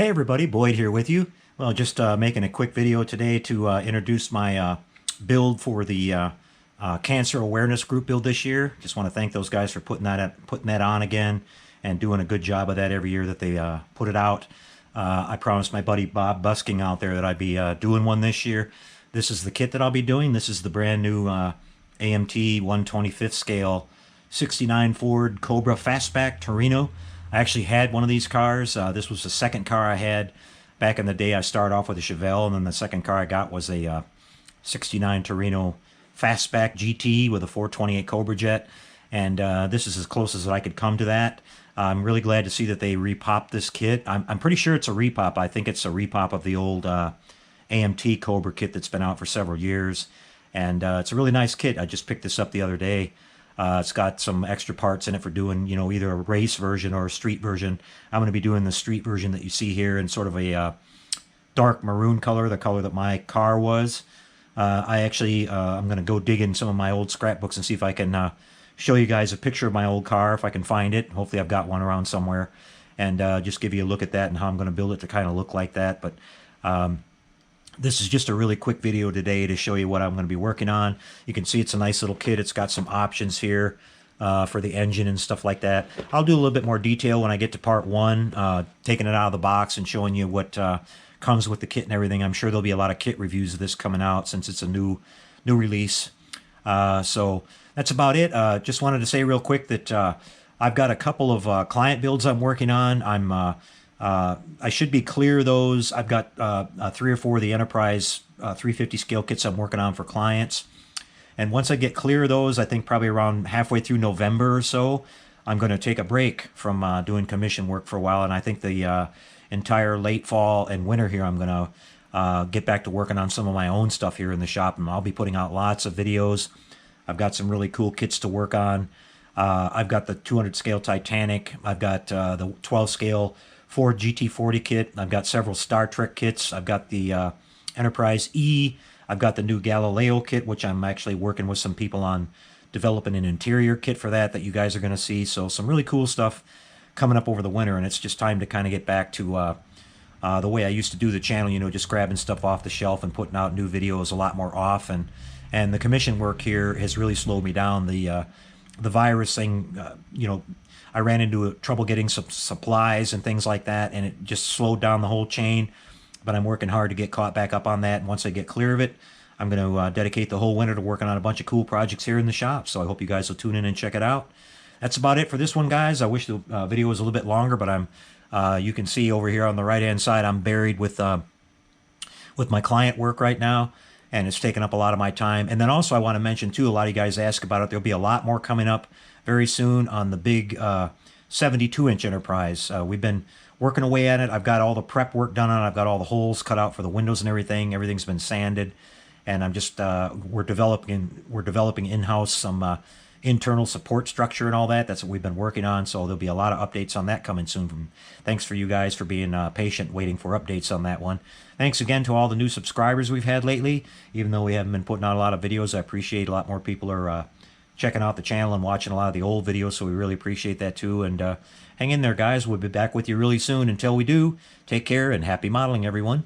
Hey everybody, Boyd here with you. Well, just making a quick video today to introduce my build for the cancer awareness group build this year. Just want to thank those guys for putting that on again and doing a good job of that every year that they put it out. I promised my buddy Bob Busking out there that I'd be doing one this year. This is the kit that I'll be doing. This is the brand new AMT 1/25th scale 69 Ford Cobra Fastback Torino. I actually had one of these cars. This was the second car I had. Back in the day, I started off with a Chevelle, and then the second car I got was a 69 Torino Fastback GT with a 428 Cobra jet. And this is as close as I could come to that. I'm really glad to see that they repopped this kit. I'm pretty sure it's a repop. I think it's a repop of the old AMT Cobra kit that's been out for several years. And it's a really nice kit. I just picked this up the other day. It's got some extra parts in it for doing, you know, either a race version or a street version. I'm going to be doing the street version that you see here in sort of a dark maroon color, the color that my car was. I'm going to go dig in some of my old scrapbooks and see if I can show you guys a picture of my old car, if I can find it. Hopefully I've got one around somewhere. And just give you a look at that and how I'm going to build it to kind of look like that. But this is just a really quick video today to show you what I'm going to be working on. You can see it's a nice little kit. It's got some options here for the engine and stuff like that. I'll do a little bit more detail when I get to part one, taking it out of the box and showing you what comes with the kit and everything. I'm sure there'll be a lot of kit reviews of this coming out since it's a new release. So that's about it. Just wanted to say real quick that I've got a couple of client builds I'm working on. I should be clear of those. I've got 3 or 4 of the Enterprise 350 scale kits I'm working on for clients. And once I get clear of those, I think probably around halfway through November or so, I'm going to take a break from doing commission work for a while. And I think the entire late fall and winter here, I'm going to get back to working on some of my own stuff here in the shop. And I'll be putting out lots of videos. I've got some really cool kits to work on. I've got the 200 scale Titanic. I've got the 12 scale Ford GT40 kit. I've got several Star Trek kits. I've got the Enterprise E. I've got the new Galileo kit, which I'm actually working with some people on developing an interior kit for that you guys are going to see. So some really cool stuff coming up over the winter, and it's just time to kind of get back to the way I used to do the channel, you know, just grabbing stuff off the shelf and putting out new videos a lot more often. And the commission work here has really slowed me down. The virus thing, you know, I ran into trouble getting some supplies and things like that, and it just slowed down the whole chain. But I'm working hard to get caught back up on that. And once I get clear of it, I'm going to dedicate the whole winter to working on a bunch of cool projects here in the shop. So I hope you guys will tune in and check it out. That's about it for this one, guys. I wish the video was a little bit longer, but you can see over here on the right-hand side, I'm buried with my client work right now, and it's taken up a lot of my time. And then also I want to mention, too, a lot of you guys ask about it. There'll be a lot more coming up very soon on the big 72-inch Enterprise. We've been working away at it. I've got all the prep work done on it. I've got all the holes cut out for the windows and everything. Everything's been sanded, and I'm just we're developing in-house some internal support structure and all that. That's what we've been working on. So there'll be a lot of updates on that coming soon. Thanks for you guys for being patient, waiting for updates on that one. Thanks again to all the new subscribers we've had lately. Even though we haven't been putting out a lot of videos, I appreciate a lot more people are checking out the channel and watching a lot of the old videos, so we really appreciate that too. And hang in there, guys. We'll be back with you really soon. Until we do, take care and happy modeling, everyone.